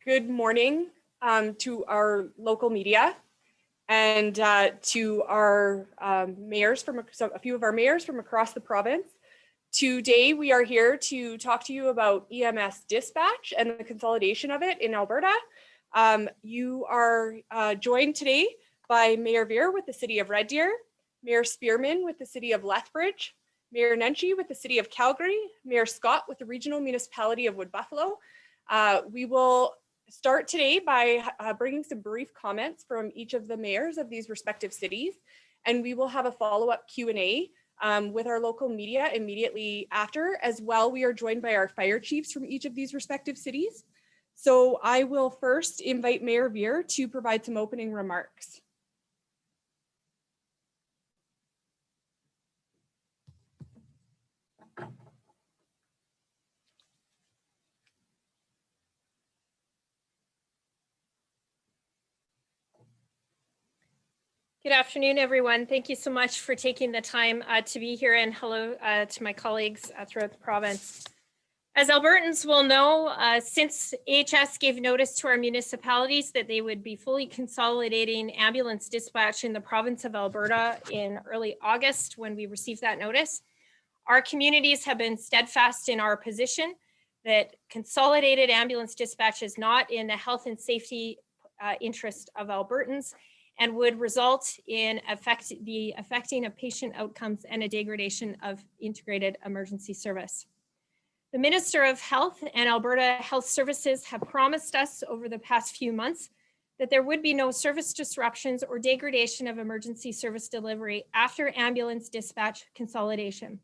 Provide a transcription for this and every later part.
Good morning to our local media and to our mayors from a few of our mayors from across the province. Today we are here to talk to you about EMS dispatch and the consolidation of it in Alberta. You are joined today by Mayor Veer with the City of Red Deer, Mayor Spearman with the City of Lethbridge, Mayor Nenshi with the City of Calgary, Mayor Scott with the Regional Municipality of Wood Buffalo. We will start today by bringing some brief comments from each of the mayors of these respective cities, and we will have a follow-up Q&A with our local media immediately after. As well, we are joined by our fire chiefs from each of these respective cities. So I will first invite Mayor Veer to provide some opening remarks. Good afternoon, everyone. Thank you so much for taking the time to be here, and hello to my colleagues throughout the province. As Albertans will know, since AHS gave notice to our municipalities that they would be fully consolidating ambulance dispatch in the province of Alberta in early August, when we received that notice, our communities have been steadfast in our position that consolidated ambulance dispatch is not in the health and safety interest of Albertans, and would result in affecting of patient outcomes and a degradation of integrated emergency service. The Minister of Health and Alberta Health Services have promised us over the past few months that there would be no service disruptions or degradation of emergency service delivery after ambulance dispatch consolidation.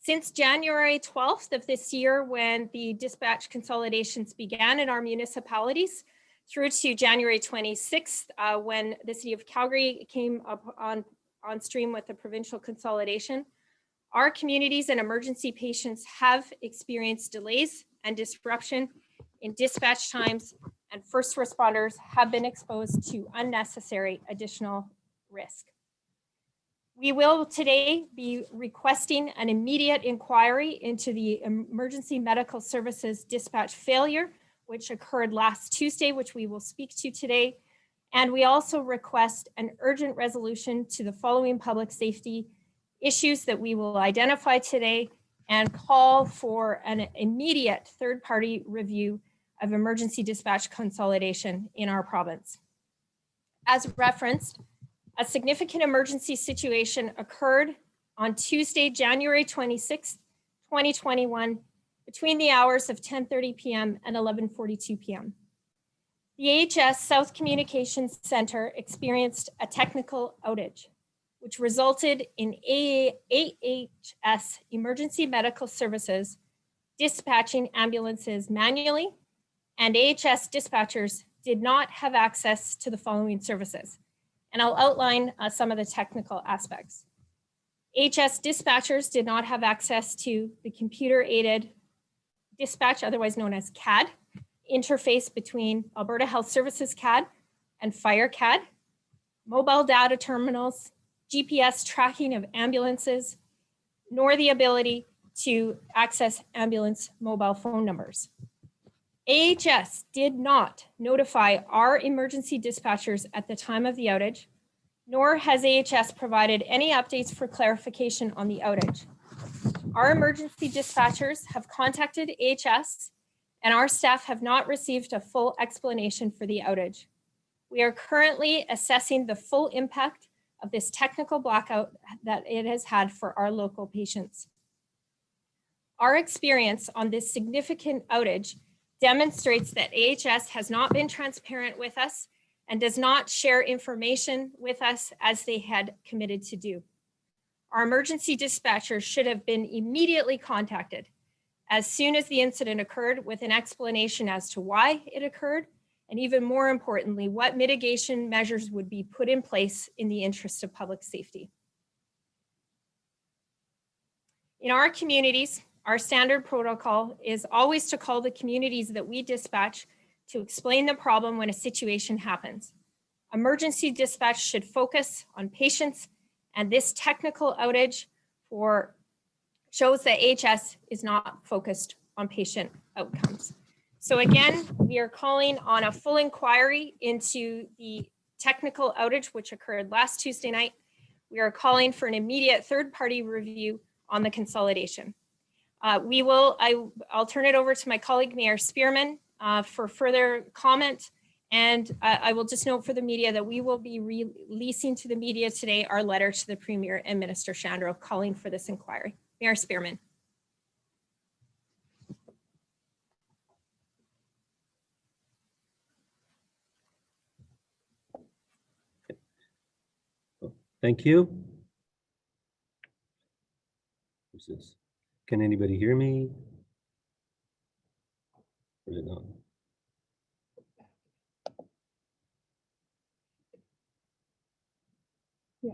Since January 12th of this year, when the dispatch consolidations began in our municipalities, through to January 26th, when the City of Calgary came up on stream with the provincial consolidation, our communities and emergency patients have experienced delays and disruption in dispatch times, and first responders have been exposed to unnecessary additional risk. We will today be requesting an immediate inquiry into the emergency medical services dispatch failure, which occurred last Tuesday, which we will speak to today. And we also request an urgent resolution to the following public safety issues that we will identify today, and call for an immediate third-party review of emergency dispatch consolidation in our province. As referenced, a significant emergency situation occurred on Tuesday, January 26, 2021, between the hours of 10:30 p.m. and 11:42 p.m. The AHS South Communications Center experienced a technical outage, which resulted in AHS Emergency Medical Services dispatching ambulances manually, and AHS dispatchers did not have access to the following services. And I'll outline some of the technical aspects. AHS dispatchers did not have access to the computer-aided dispatch, otherwise known as CAD, interface between Alberta Health Services CAD and Fire CAD, mobile data terminals, GPS tracking of ambulances, nor the ability to access ambulance mobile phone numbers. AHS did not notify our emergency dispatchers at the time of the outage, nor has AHS provided any updates for clarification on the outage. Our emergency dispatchers have contacted AHS, and our staff have not received a full explanation for the outage. We are currently assessing the full impact of this technical blackout that it has had for our local patients. Our experience on this significant outage demonstrates that AHS has not been transparent with us and does not share information with us as they had committed to do. Our emergency dispatchers should have been immediately contacted as soon as the incident occurred, with an explanation as to why it occurred, and even more importantly, what mitigation measures would be put in place in the interest of public safety. In our communities, our standard protocol is always to call the communities that we dispatch to explain the problem when a situation happens. Emergency dispatch should focus on patients, and this technical outage shows that AHS is not focused on patient outcomes. So again, we are calling on a full inquiry into the technical outage which occurred last Tuesday night. We are calling for an immediate third-party review on the consolidation. I'll turn it over to my colleague, Mayor Spearman, for further comment. And I will just note for the media that we will be releasing to the media today our letter to the Premier and Minister Shandro calling for this inquiry. Mayor Spearman. Thank you. Who's this? Can anybody hear me? Or is it not? Yeah.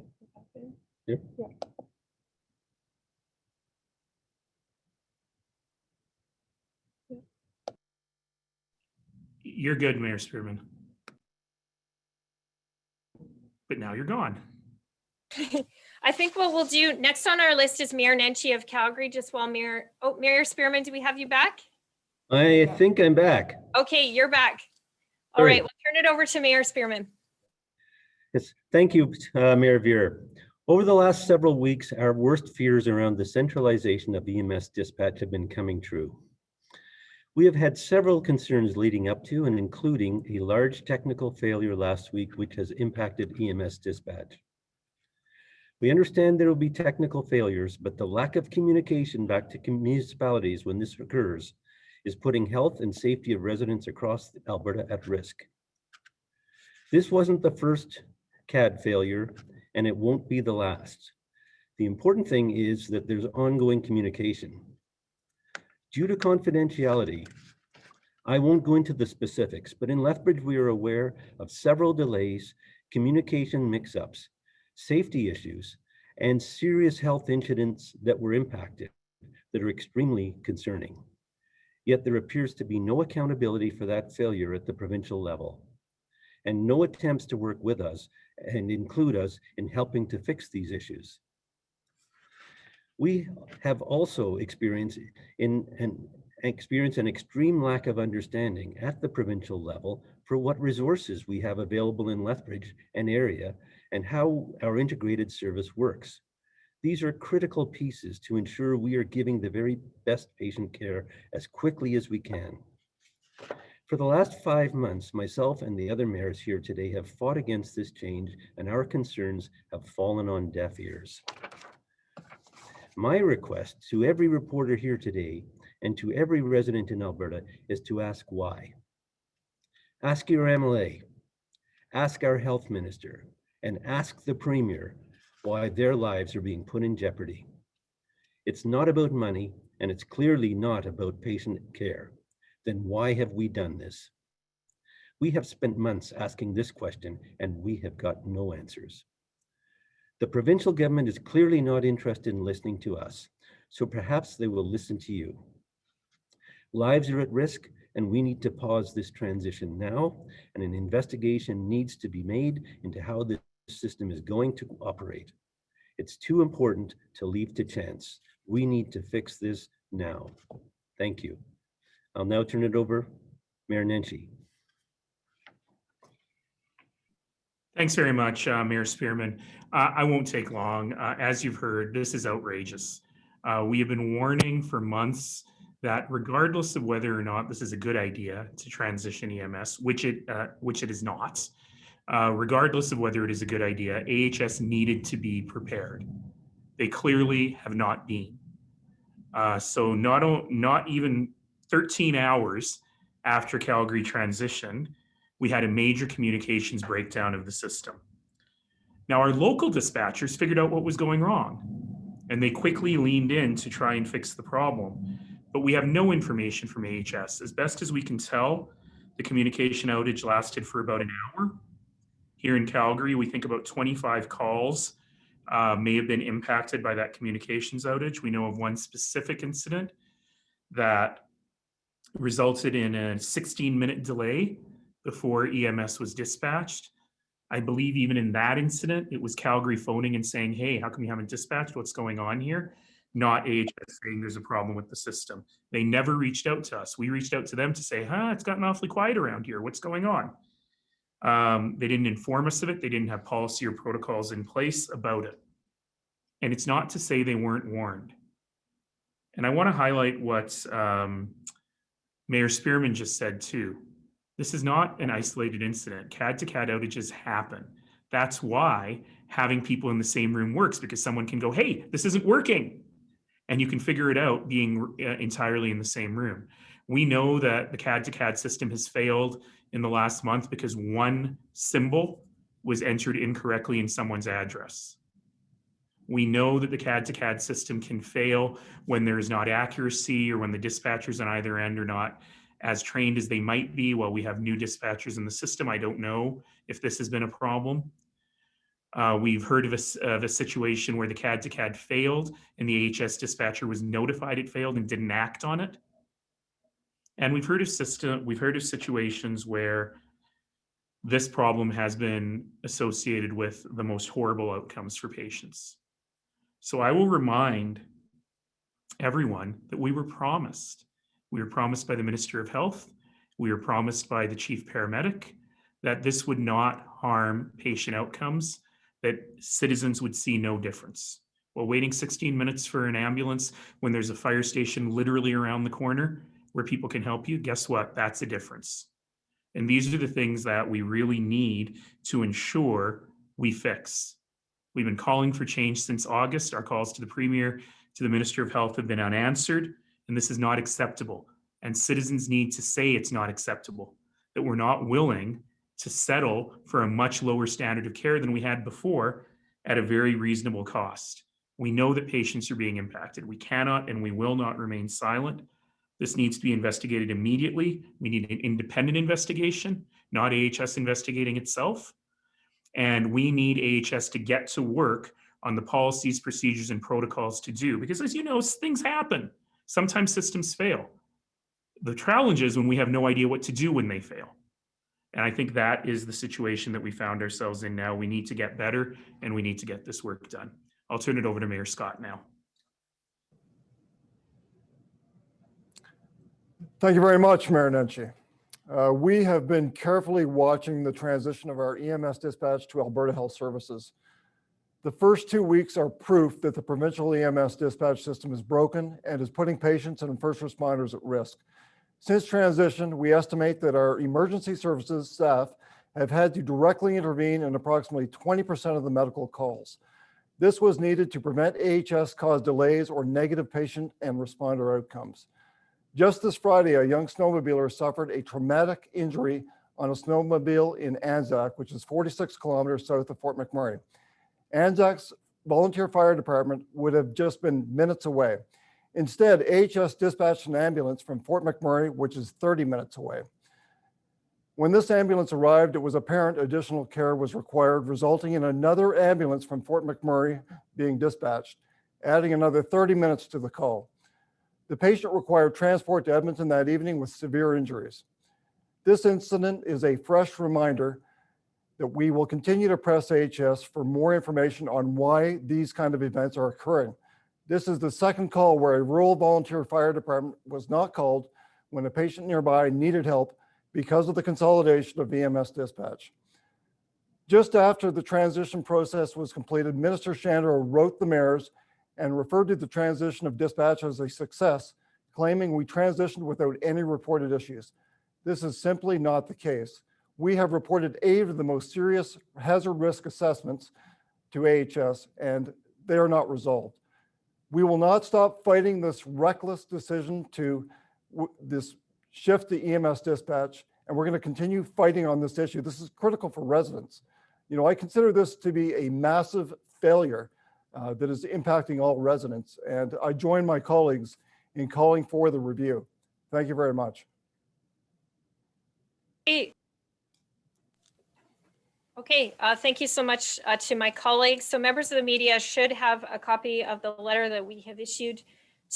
Yeah. Yeah. You're good, Mayor Spearman. But now you're gone. I think what we'll do next on our list is Mayor Nenshi of Calgary, just while Mayor Spearman, do we have you back? I think I'm back. Okay, you're back. All Sorry. right, we'll turn it over to Mayor Spearman. Yes, thank you, Mayor Veer. Over the last several weeks, our worst fears around the centralization of EMS dispatch have been coming true. We have had several concerns leading up to and including a large technical failure last week, which has impacted EMS dispatch. We understand there will be technical failures, but the lack of communication back to municipalities when this occurs is putting health and safety of residents across Alberta at risk. This wasn't the first CAD failure, and it won't be the last. The important thing is that there's ongoing communication. Due to confidentiality, I won't go into the specifics, but in Lethbridge, we are aware of several delays, communication mix-ups, safety issues, and serious health incidents that were impacted that are extremely concerning. Yet there appears to be no accountability for that failure at the provincial level, and no attempts to work with us and include us in helping to fix these issues. We have also experienced an extreme lack of understanding at the provincial level for what resources we have available in Lethbridge and area and how our integrated service works. These are critical pieces to ensure we are giving the very best patient care as quickly as we can. For the last 5 months, myself and the other mayors here today have fought against this change, and our concerns have fallen on deaf ears. My request to every reporter here today and to every resident in Alberta is to ask why. Ask your MLA, ask our health minister, and ask the Premier why their lives are being put in jeopardy. It's not about money, and it's clearly not about patient care. Then why have we done this? We have spent months asking this question, and we have got no answers. The provincial government is clearly not interested in listening to us, so perhaps they will listen to you. Lives are at risk, and we need to pause this transition now, and an investigation needs to be made into how this system is going to operate. It's too important to leave to chance. We need to fix this now. Thank you. I'll now turn it over, Mayor Nenshi. Thanks very much, Mayor Spearman. I won't take long. As you've heard, this is outrageous. We have been warning for months that regardless of whether or not this is a good idea to transition EMS, which it is not, regardless of whether it is a good idea, AHS needed to be prepared. They clearly have not been. So not even 13 hours after Calgary transitioned, we had a major communications breakdown of the system. Now, our local dispatchers figured out what was going wrong, and they quickly leaned in to try and fix the problem. But we have no information from AHS. As best as we can tell, the communication outage lasted for about an hour. Here in Calgary, we think about 25 calls may have been impacted by that communications outage. We know of one specific incident that resulted in a 16-minute delay before EMS was dispatched. I believe even in that incident, it was Calgary phoning and saying, hey, how come you haven't dispatched? What's going on here? not AHS saying there's a problem with the system. They never reached out to us. We reached out to them to say, it's gotten awfully quiet around here. What's going on? They didn't inform us of it. They didn't have policy or protocols in place about it. And it's not to say they weren't warned. And I want to highlight what Mayor Spearman just said too. This is not an isolated incident. CAD-to-CAD outages happen. That's why having people in the same room works, because someone can go, hey, this isn't working. And you can figure it out being entirely in the same room. We know that the CAD-to-CAD system has failed in the last month because one symbol was entered incorrectly in someone's address. We know that the CAD-to-CAD system can fail when there is not accuracy or when the dispatchers on either end are not as trained as they might be. While we have new dispatchers in the system, I don't know if this has been a problem. We've heard of a situation where the CAD-to-CAD failed and the AHS dispatcher was notified it failed and didn't act on it. And we've heard of situations where this problem has been associated with the most horrible outcomes for patients. So I will remind everyone that we were promised. We were promised by the Minister of Health. We were promised by the Chief Paramedic that this would not harm patient outcomes, that citizens would see no difference. While waiting 16 minutes for an ambulance when there's a fire station literally around the corner where people can help you, guess what? That's a difference. And these are the things that we really need to ensure we fix. We've been calling for change since August. Our calls to the Premier, to the Minister of Health have been unanswered, and this is not acceptable. And citizens need to say it's not acceptable, that we're not willing to settle for a much lower standard of care than we had before at a very reasonable cost. We know that patients are being impacted. We cannot and we will not remain silent. This needs to be investigated immediately. We need an independent investigation, not AHS investigating itself. And we need AHS to get to work on the policies, procedures, and protocols to do. Because as you know, things happen. Sometimes systems fail. The challenge is when we have no idea what to do when they fail. And I think that is the situation that we found ourselves in now. We need to get better and we need to get this work done. I'll turn it over to Mayor Scott now. Thank you very much, Mayor Nenshi. We have been carefully watching the transition of our EMS dispatch to Alberta Health Services. The first 2 weeks are proof that the provincial EMS dispatch system is broken and is putting patients and first responders at risk. Since transition, we estimate that our emergency services staff have had to directly intervene in approximately 20% of the medical calls. This was needed to prevent AHS-caused delays or negative patient and responder outcomes. Just this Friday, a young snowmobiler suffered a traumatic injury on a snowmobile in Anzac, which is 46 kilometers south of Fort McMurray. Anzac's volunteer fire department would have just been minutes away. Instead, AHS dispatched an ambulance from Fort McMurray, which is 30 minutes away. When this ambulance arrived, it was apparent additional care was required, resulting in another ambulance from Fort McMurray being dispatched, adding another 30 minutes to the call. The patient required transport to Edmonton that evening with severe injuries. This incident is a fresh reminder that we will continue to press AHS for more information on why these kind of events are occurring. This is the second call where a rural volunteer fire department was not called when a patient nearby needed help because of the consolidation of EMS dispatch. Just after the transition process was completed, Minister Shandro wrote the mayors and referred to the transition of dispatch as a success, claiming we transitioned without any reported issues. This is simply not the case. We have reported 8 of the most serious hazard risk assessments to AHS, and they are not resolved. We will not stop fighting this reckless decision to this shift to EMS dispatch, and we're going to continue fighting on this issue. This is critical for residents. You know, I consider this to be a massive failure that is impacting all residents, and I join my colleagues in calling for the review. Thank you very much. Okay, thank you so much to my colleagues. So members of the media should have a copy of the letter that we have issued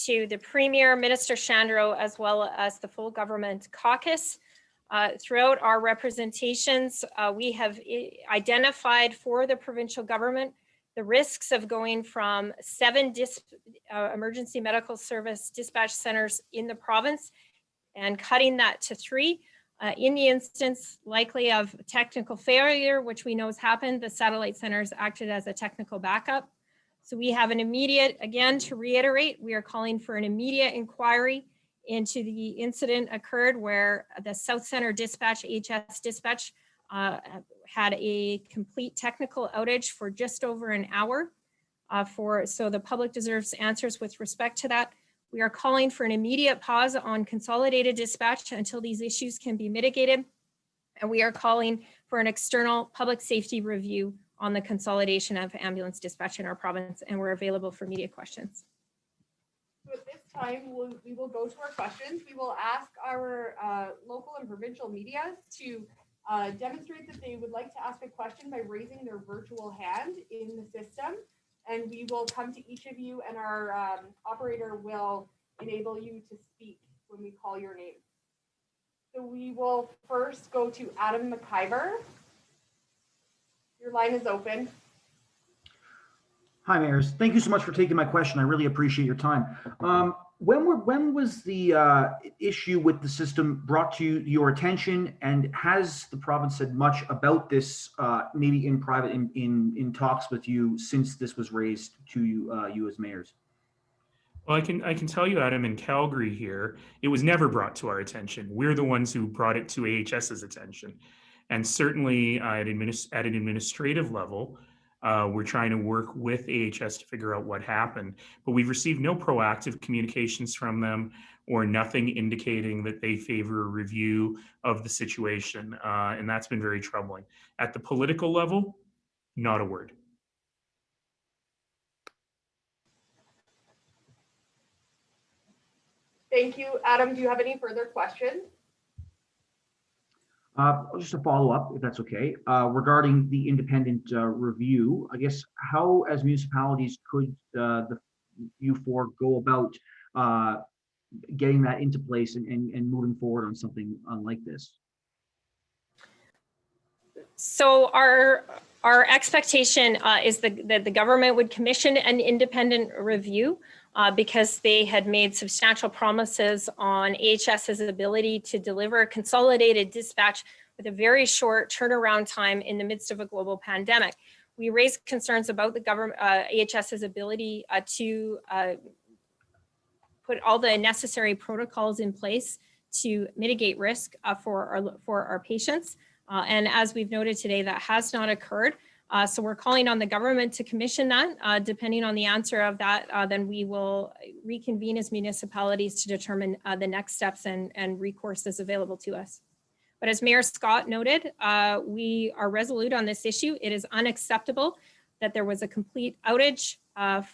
to the Premier, Minister Shandro, as well as the full government caucus. Throughout our representations, we have identified for the provincial government the risks of going from 7 emergency medical service dispatch centers in the province and cutting that to 3. In the instance likely of technical failure, which we know has happened, the satellite centers acted as a technical backup. So we have an immediate, again, to reiterate, we are calling for an immediate inquiry into the incident occurred where the South Center Dispatch, HS Dispatch, had a complete technical outage for just over an hour. So the public deserves answers with respect to that. We are calling for an immediate pause on consolidated dispatch until these issues can be mitigated. And we are calling for an external public safety review on the consolidation of ambulance dispatch in our province, and we're available for media questions. So at this time, we will go to our questions. We will ask our local and provincial media to demonstrate that they would like to ask a question by raising their virtual hand in the system. And we will come to each of you, and our operator will enable you to speak when we call your name. So we will first go to Adam McIver. Your line is open. Hi, Mayors. Thank you so much for taking my question. I really appreciate your time. When was the issue with the system brought to your attention, and has the province said much about this, maybe in private, in talks with you since this was raised to you as mayors? Well, I can tell you, Adam, in Calgary here, it was never brought to our attention. We're the ones who brought it to AHS's attention. And certainly at an administrative level, we're trying to work with AHS to figure out what happened. But we've received no proactive communications from them or nothing indicating that they favor a review of the situation. And that's been very troubling. At the political level, not a word. Thank you. Adam, do you have any further questions? Just a follow-up, if that's okay, regarding the independent review. I guess how, as municipalities, could you four go about getting that into place and moving forward on something unlike this? So our expectation is that the government would commission an independent review because they had made substantial promises on AHS's ability to deliver consolidated dispatch with a very short turnaround time in the midst of a global pandemic. We raised concerns about the government, AHS's ability to put all the necessary protocols in place to mitigate risk for our patients. And as we've noted today, that has not occurred. So we're calling on the government to commission that. Depending on the answer of that, then we will reconvene as municipalities to determine the next steps and recourses available to us. But as Mayor Scott noted, we are resolute on this issue. It is unacceptable that there was a complete outage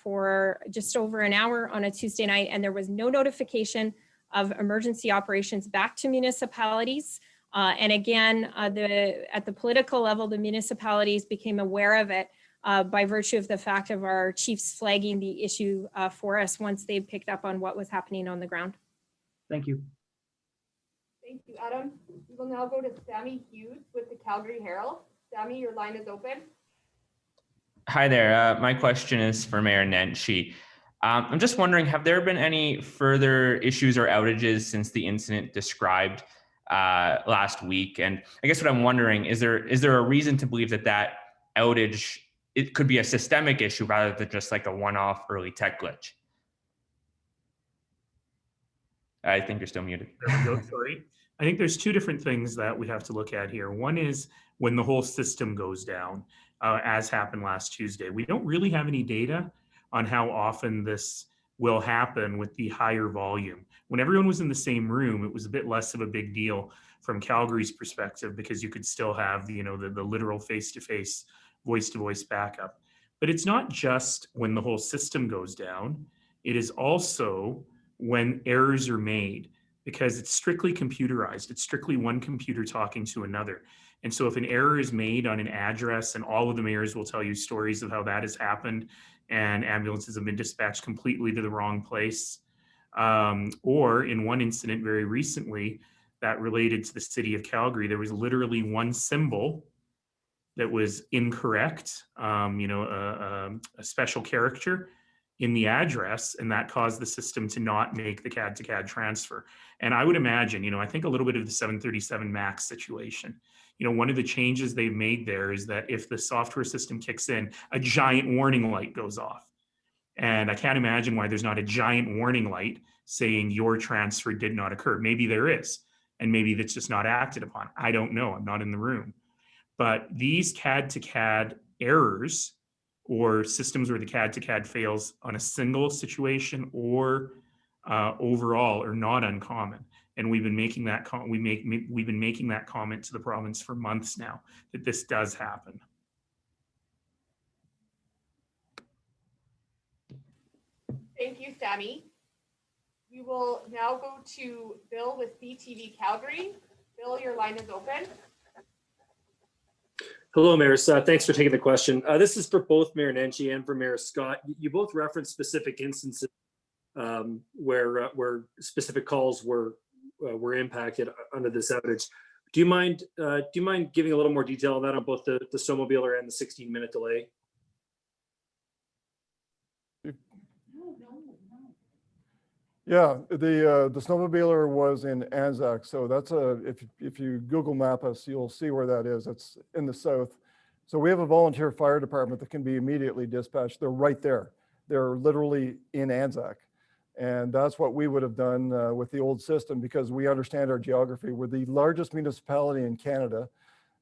for just over an hour on a Tuesday night, and there was no notification of emergency operations back to municipalities. And again, at the political level, the municipalities became aware of it by virtue of the fact of our chiefs flagging the issue for us once they picked up on what was happening on the ground. Thank you. Thank you, Adam. We will now go to Sammy Hughes with the Calgary Herald. Sammy, your line is open. Hi there. My question is for Mayor Nenshi. I'm just wondering, have there been any further issues or outages since the incident described last week? And I guess what I'm wondering, is there a reason to believe that outage, it could be a systemic issue rather than just like a one-off early tech glitch? I think you're still muted. There we go, sorry. I think there's two different things that we have to look at here. One is when the whole system goes down, as happened last Tuesday. We don't really have any data on how often this will happen with the higher volume. When everyone was in the same room, it was a bit less of a big deal from Calgary's perspective because you could still have the literal face-to-face, voice-to-voice backup. But it's not just when the whole system goes down. It is also when errors are made, because it's strictly computerized. It's strictly one computer talking to another. And so if an error is made on an address, and all of the mayors will tell you stories of how that has happened, and ambulances have been dispatched completely to the wrong place. Or in one incident very recently that related to the city of Calgary, there was literally one symbol that was incorrect, a special character in the address, and that caused the system to not make the CAD to CAD transfer. And I would imagine, I think a little bit of the 737 MAX situation. One of the changes they've made there is that if the software system kicks in, a giant warning light goes off. And I can't imagine why there's not a giant warning light saying your transfer did not occur. Maybe there is, and maybe that's just not acted upon. I don't know. I'm not in the room. But these CAD to CAD errors or systems where the CAD to CAD fails on a single situation or overall are not uncommon. And we've been making that we've been making that comment to the province for months now that this does happen. Thank you, Sammy. We will now go to Bill with BTV Calgary. Bill, your line is open. Hello, Mayors. Thanks for taking the question. This is for both Mayor Nenshi and for Mayor Scott. You both referenced specific instances where specific calls were impacted under this outage. Do you mind giving a little more detail on that on both the snowmobiler and the 16-minute delay? Yeah, the snowmobiler was in Anzac, so that's if you Google map us, you'll see where that is. It's in the south. So we have a volunteer fire department that can be immediately dispatched. They're right there. They're literally in Anzac. And that's what we would have done with the old system because we understand our geography. We're the largest municipality in Canada,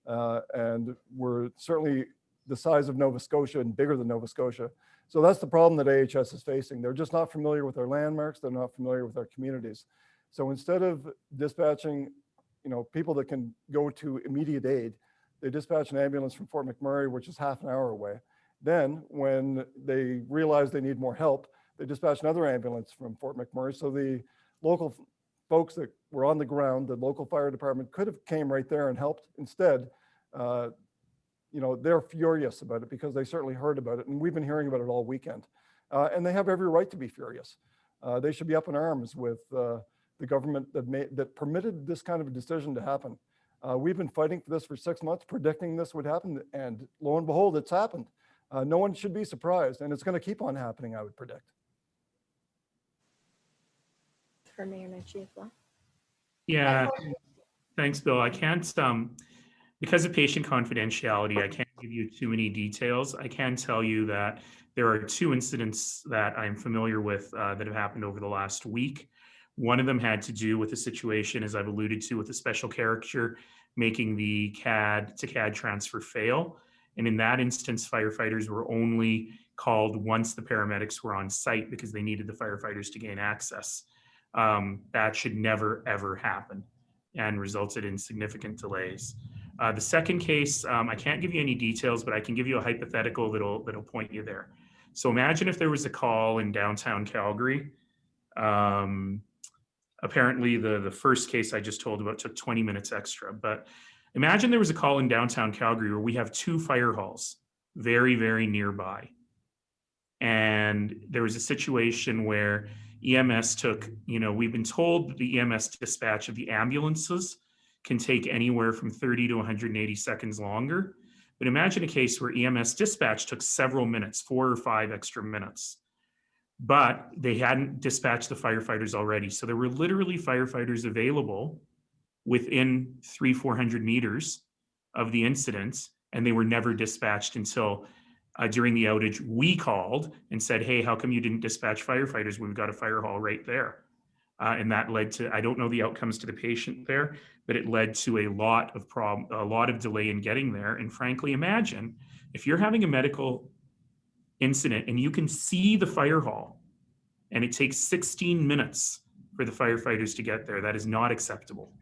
and we're certainly the size of Nova Scotia and bigger than Nova Scotia. So that's the problem that AHS is facing. They're just not familiar with our landmarks. They're not familiar with our communities. So instead of dispatching, people that can go to immediate aid, they dispatch an ambulance from Fort McMurray, which is half an hour away. Then when they realize they need more help, they dispatch another ambulance from Fort McMurray. So the local folks that were on the ground, the local fire department could have came right there and helped. Instead, they're furious about it because they certainly heard about it. And we've been hearing about it all weekend. And they have every right to be furious. They should be up in arms with the government that permitted this kind of a decision to happen. We've been fighting for this for 6 months, predicting this would happen. And lo and behold, it's happened. No one should be surprised. And it's going to keep on happening, I would predict. For Mayor Nenshi as well. Yeah, thanks, Bill. I can't, because of patient confidentiality, I can't give you too many details. I can tell you that there are 2 incidents that I'm familiar with that have happened over the last week. One of them had to do with a situation, as I've alluded to, with a special character making the CAD to CAD transfer fail. And in that instance, firefighters were only called once the paramedics were on site because they needed the firefighters to gain access. That should never, ever happen and resulted in significant delays. The second case, I can't give you any details, but I can give you a hypothetical that'll point you there. So imagine if there was a call in downtown Calgary. Apparently the first case I just told about took 20 minutes extra, but imagine there was a call in downtown Calgary where we have 2 fire halls very, very nearby. And there was a situation where EMS took, we've been told that the EMS dispatch of the ambulances can take anywhere from 30 to 180 seconds longer. But imagine a case where EMS dispatch took several minutes, 4 or 5 extra minutes, but they hadn't dispatched the firefighters already. So there were literally firefighters available within 300-400 meters of the incident, and they were never dispatched until during the outage, we called and said, hey, how come you didn't dispatch firefighters? We've got a fire hall right there. And that led to, I don't know the outcomes to the patient there, but it led to a lot of delay in getting there. And frankly, imagine if you're having a medical incident and you can see the fire hall and it takes 16 minutes for the firefighters to get there. That is not acceptable.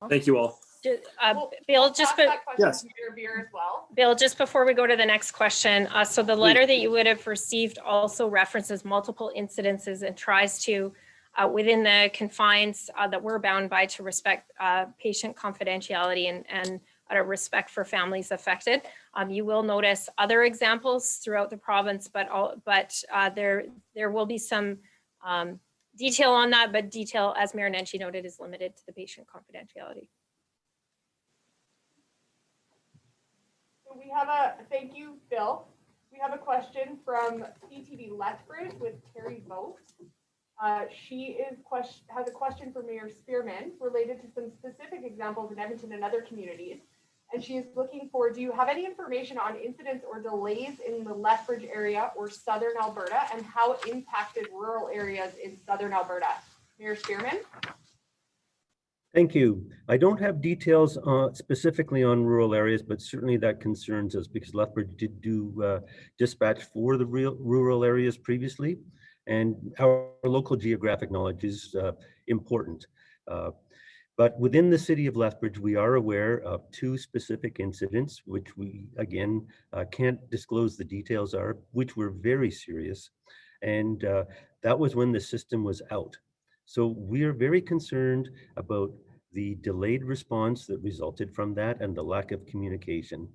Thank you all. Bill, just yes. As well. Bill, just before we go to the next question, so the letter that you would have received also references multiple incidences and tries to, within the confines that we're bound by, to respect patient confidentiality and out of respect for families affected. You will notice other examples throughout the province, but there will be some detail on that, but detail, as Mayor Nenshi noted, is limited to the patient confidentiality. So we have a, thank you, Bill. We have a question from CTV Lethbridge with Terry Vogt. She has a question for Mayor Spearman related to some specific examples in Edmonton and other communities. And she is looking for, do you have any information on incidents or delays in the Lethbridge area or Southern Alberta, and how impacted rural areas in Southern Alberta? Mayor Spearman? Thank you. I don't have details specifically on rural areas, but certainly that concerns us because Lethbridge did do dispatch for the rural areas previously, and our local geographic knowledge is important. But within the city of Lethbridge, we are aware of 2 specific incidents, which we, again, can't disclose the details are, which were very serious. And that was when the system was out. So we are very concerned about the delayed response that resulted from that and the lack of communication.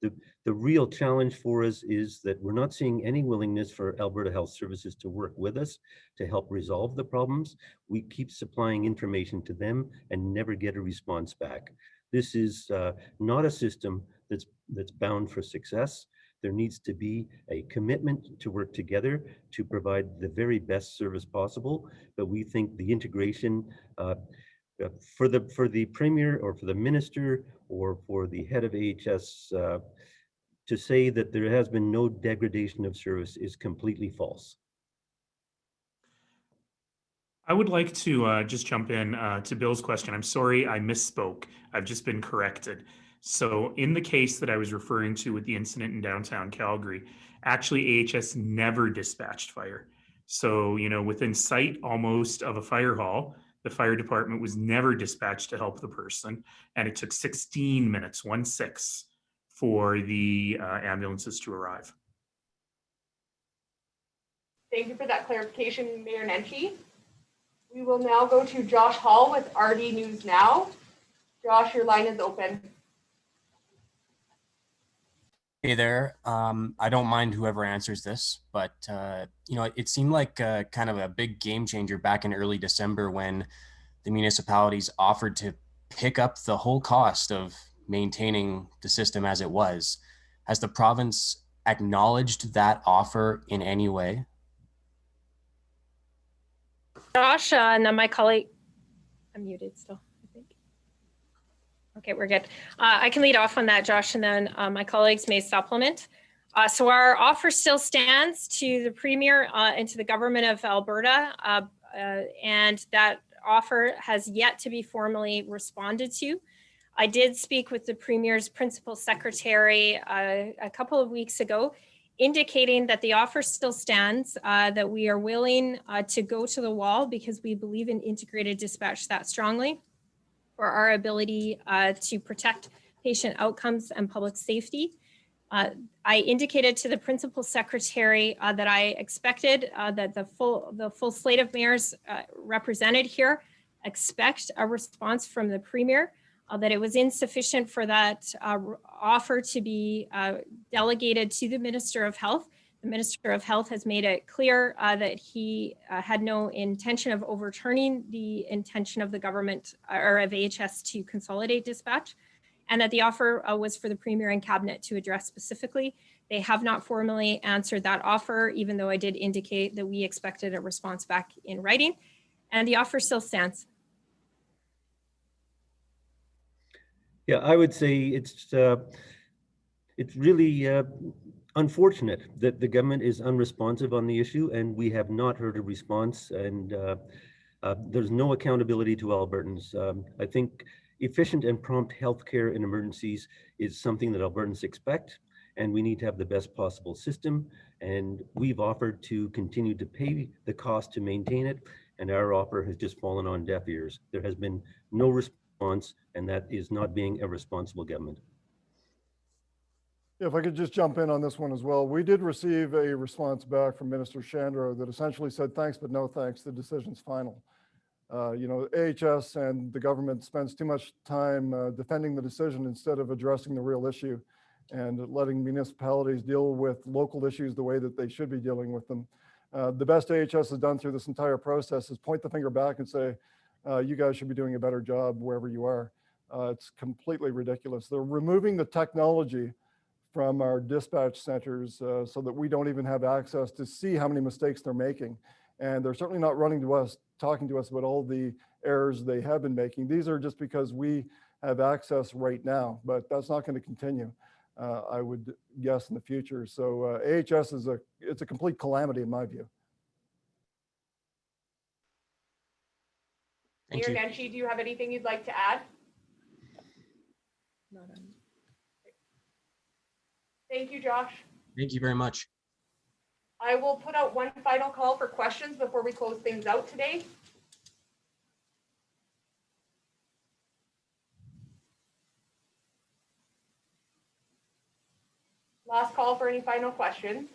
The real challenge for us is that we're not seeing any willingness for Alberta Health Services to work with us to help resolve the problems. We keep supplying information to them and never get a response back. This is not a system that's bound for success. There needs to be a commitment to work together to provide the very best service possible, but we think the integration for the Premier or for the Minister or for the head of AHS to say that there has been no degradation of service is completely false. I would like to just jump in to Bill's question. I'm sorry, I misspoke. I've just been corrected. So in the case that I was referring to with the incident in downtown Calgary, actually AHS never dispatched fire. So, you know, within sight almost of a fire hall, the fire department was never dispatched to help the person. And it took 16 minutes, 1/6, for the ambulances to arrive. Thank you for that clarification, Mayor Nenshi. We will now go to Josh Hall with RD News Now. Josh, your line is open. Hey there. I don't mind whoever answers this, but you know, it seemed like kind of a big game changer back in early December when the municipalities offered to pick up the whole cost of maintaining the system as it was. Has the province acknowledged that offer in any way? Josh, and then my colleague, I'm muted still, I think. Okay, we're good. I can lead off on that, Josh, and then my colleagues may supplement. So our offer still stands to the Premier and to the Government of Alberta, and that offer has yet to be formally responded to. I did speak with the Premier's Principal Secretary a couple of weeks ago, indicating that the offer still stands, that we are willing to go to the wall because we believe in integrated dispatch that strongly for our ability to protect patient outcomes and public safety. I indicated to the Principal Secretary that I expected that the full slate of mayors represented here expect a response from the Premier, that it was insufficient for that offer to be delegated to the Minister of Health. The Minister of Health has made it clear that he had no intention of overturning the intention of the government or of AHS to consolidate dispatch, and that the offer was for the Premier and Cabinet to address specifically. They have not formally answered that offer, even though I did indicate that we expected a response back in writing, and the offer still stands. Yeah, I would say it's really unfortunate that the government is unresponsive on the issue, and we have not heard a response, and there's no accountability to Albertans. I think efficient and prompt healthcare in emergencies is something that Albertans expect, and we need to have the best possible system, and we've offered to continue to pay the cost to maintain it, and our offer has just fallen on deaf ears. There has been no response, and that is not being a responsible government. If I could just jump in on this one as well. We did receive a response back from Minister Shandro that essentially said, thanks, but no thanks, the decision's final. You know, AHS and the government spends too much time defending the decision instead of addressing the real issue and letting municipalities deal with local issues the way that they should be dealing with them. The best AHS has done through this entire process is point the finger back and say, you guys should be doing a better job wherever you are. It's completely ridiculous. They're removing the technology from our dispatch centers so that we don't even have access to see how many mistakes they're making. And they're certainly not running to us, talking to us about all the errors they have been making. These are just because we have access right now, but that's not going to continue, I would guess, in the future. So AHS it's a complete calamity in my view. Thank Mayor you. Nenshi, do you have anything you'd like to add? Thank you, Josh. Thank you very much. I will put out one final call for questions before we close things out today. Last call for any final questions.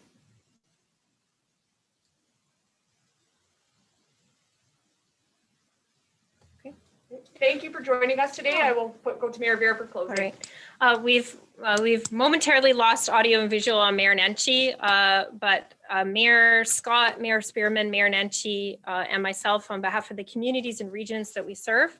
Okay. Thank you for joining us today. I will go to Mayor Vera for closing. All right. We've momentarily lost audio and visual on Mayor Nenshi, but Mayor Scott, Mayor Spearman, Mayor Nenshi, and myself on behalf of the communities and regions that we serve,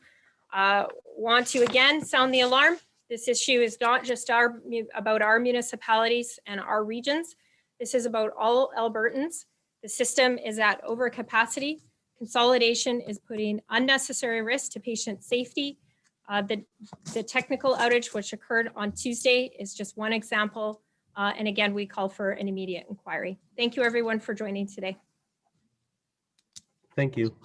want to again sound the alarm. This issue is not just about our municipalities and our regions. This is about all Albertans. The system is at overcapacity. Consolidation is putting unnecessary risk to patient safety. The technical outage which occurred on Tuesday is just one example. And again, we call for an immediate inquiry. Thank you everyone for joining today. Thank you.